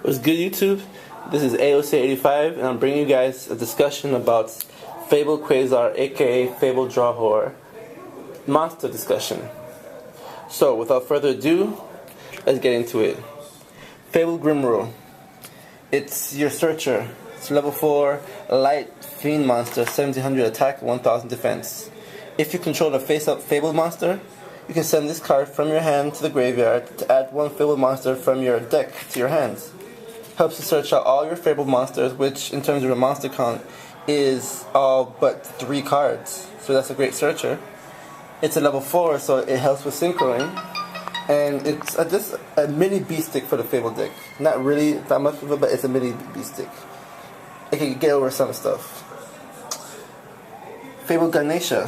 What's good, YouTube? This is AOC85, and I'm bringing you guys a discussion about Fabled Quasar, aka Fabled Drawhor, monster discussion. So, without further ado, let's get into it. Fabled Grimro. It's your searcher. It's level 4, light fiend monster, 1700 attack, 1000 defense. If you control a face-up Fabled monster, you can send this card from your hand to the graveyard to add one Fabled monster from your deck to your hands. Helps you search out all your Fabled monsters, which in terms of your monster count is all but 3 cards. So that's a great searcher. It's a level 4, so it helps with synchroing. And it's just a mini beast stick for the Fabled deck. Not really that much of it, but it's a mini beast stick. It can get over some stuff. Fabled Ganesha.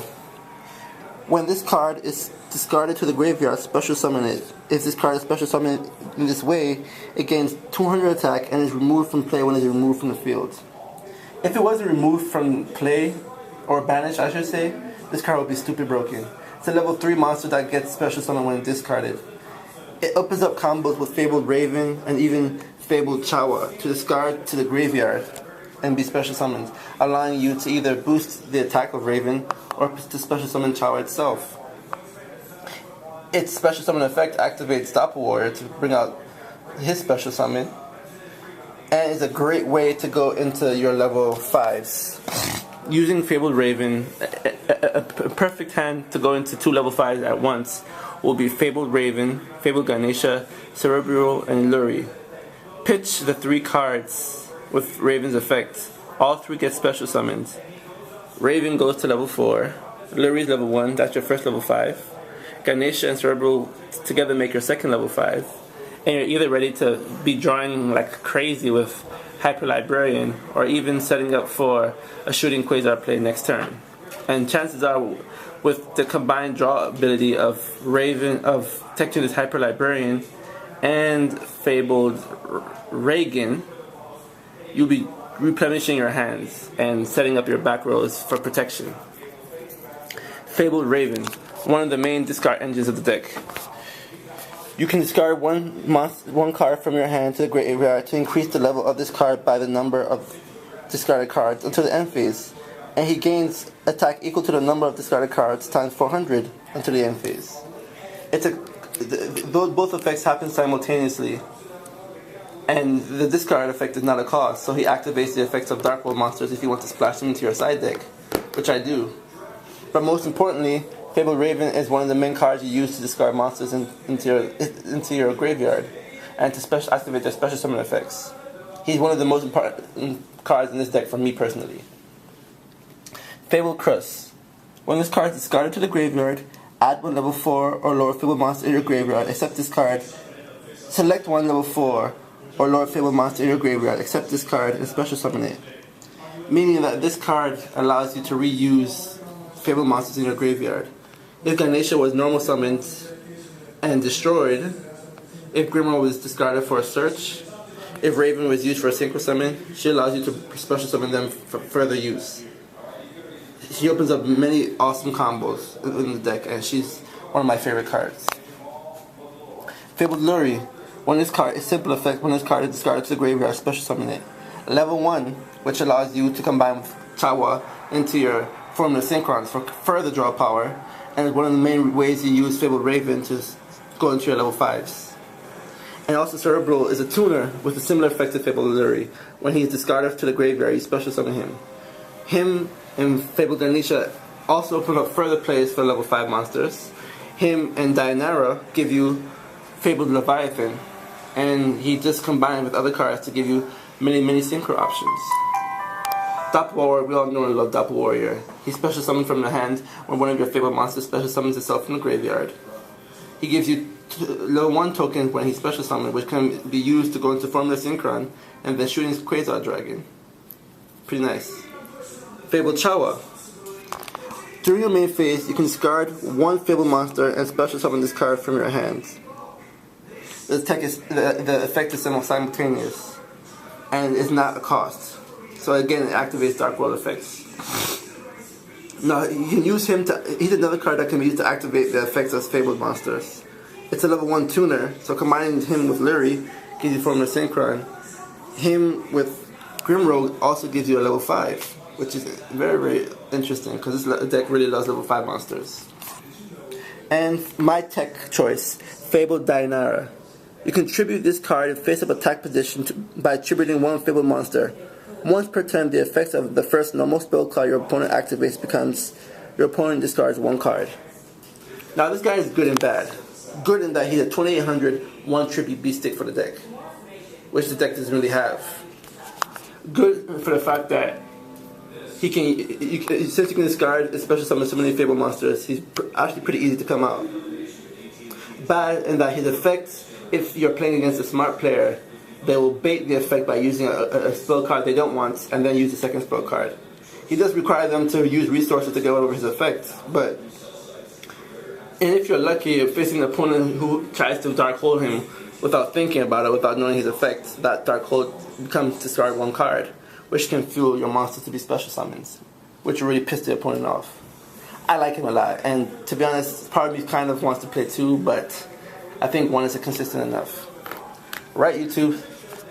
When this card is discarded to the graveyard, special summon it. If this card is special summoned in this way, it gains 200 attack and is removed from play when it is removed from the field. If it wasn't removed from play, or banished I should say, this card would be stupid broken. It's a level 3 monster that gets special summon when discarded. It opens up combos with Fabled Raven and even Fabled Chawa to discard to the graveyard and be special summoned, allowing you to either boost the attack of Raven or to special summon Chawa itself. Its special summon effect activates Doppel Warrior to bring out his special summon, and is a great way to go into your level 5s. Using Fabled Raven, a perfect hand to go into 2 level 5s at once will be Fabled Raven, Fabled Ganesha, Cerebral, and Lurie. Pitch the 3 cards with Raven's effect. All 3 get special summons. Raven goes to level 4, Lurie is level 1, that's your first level 5. Ganesha and Cerebral together make your second level 5. And you're either ready to be drawing like crazy with Hyper Librarian, or even setting up for a shooting Quasar play next turn. And chances are, with the combined draw ability of Raven, of Technic Hyper Librarian, and Fabled Reagan, you'll be replenishing your hands and setting up your back rows for protection. Fabled Raven, one of the main discard engines of the deck. You can discard one card from your hand to the graveyard to increase the level of this card by the number of discarded cards until the end phase, and he gains attack equal to the number of discarded cards times 400 until the end phase. Both effects happen simultaneously, and the discard effect is not a cost, so he activates the effects of Dark World monsters if you want to splash them into your side deck, which I do. But most importantly, Fabled Raven is one of the main cards you use to discard monsters into your graveyard and to activate their special summon effects. He's one of the most important cards in this deck for me personally. Fabled Crust. When this card is discarded to the graveyard, add one level 4 or lower Fabled monster in your graveyard except this card. Select one level 4 or lower Fabled monster in your graveyard except this card and special summon it. Meaning that this card allows you to reuse Fabled monsters in your graveyard. If Ganesha was normal summoned and destroyed, if Grimro was discarded for a search, if Raven was used for a synchro summon, she allows you to special summon them for further use. She opens up many awesome combos in the deck, and she's one of my favorite cards. Fabled Lurie. When this card is simple effect, when this card is discarded to the graveyard, special summon it. Level 1, which allows you to combine with Chawa into your formula Synchrons for further draw power, and one of the main ways you use Fabled Raven to go into your level 5s. And also Cerebral is a tuner with a similar effect to Fabled Lurie. When he is discarded to the graveyard, you special summon him. Him and Fabled Ganesha also open up further plays for level 5 monsters. Him and Dianara give you Fabled Leviathan, and he just combined with other cards to give you many synchro options. Doppel Warrior, we all know and love Doppel Warrior. He special summons from the hand when one of your favorite monsters special summons itself from the graveyard. He gives you level 1 tokens when he special summons, which can be used to go into Formula Synchron and then shooting Quasar Dragon. Pretty nice. Fabled Chawa. During your main phase, you can discard one Fabled monster and special summon this card from your hands. The effect is simultaneous, and it's not a cost. So again, it activates Dark World effects. Now, you can use him to... He's another card that can be used to activate the effects of Fabled monsters. It's a level 1 tuner, so combining him with Lurie gives you Formula Synchron. Him with Grimrogue also gives you a level 5, which is very, very interesting because this deck really loves level 5 monsters. And my tech choice, Fabled Dainara. You contribute this card in face-up attack position by attributing one Fabled monster. Once per turn, the effects of the first normal spell card your opponent activates becomes your opponent discards one card. Now this guy is good and bad. Good in that he's a 2800 one tribute beast stick for the deck, which the deck doesn't really have. Good for the fact that he can, since you can discard especially some of so many Fabled monsters, he's actually pretty easy to come out. Bad in that his effects, if you're playing against a smart player, they will bait the effect by using a spell card they don't want and then use the second spell card. He does require them to use resources to get over his effects, but and if you're lucky, you're facing an opponent who tries to Dark Hold him without thinking about it, without knowing his effects, that Dark Hold becomes discard one card, which can fuel your monsters to be special summons, which will really piss the opponent off. I like him a lot, and to be honest, part of me kind of wants to play 2, but I think 1 is consistent enough. Right, YouTube?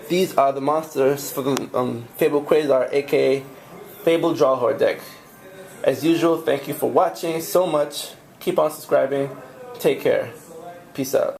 These are the monsters for the Fabled Quasar, aka Fabled Drawhorde deck. As usual, thank you for watching so much. Keep on subscribing. Take care. Peace out.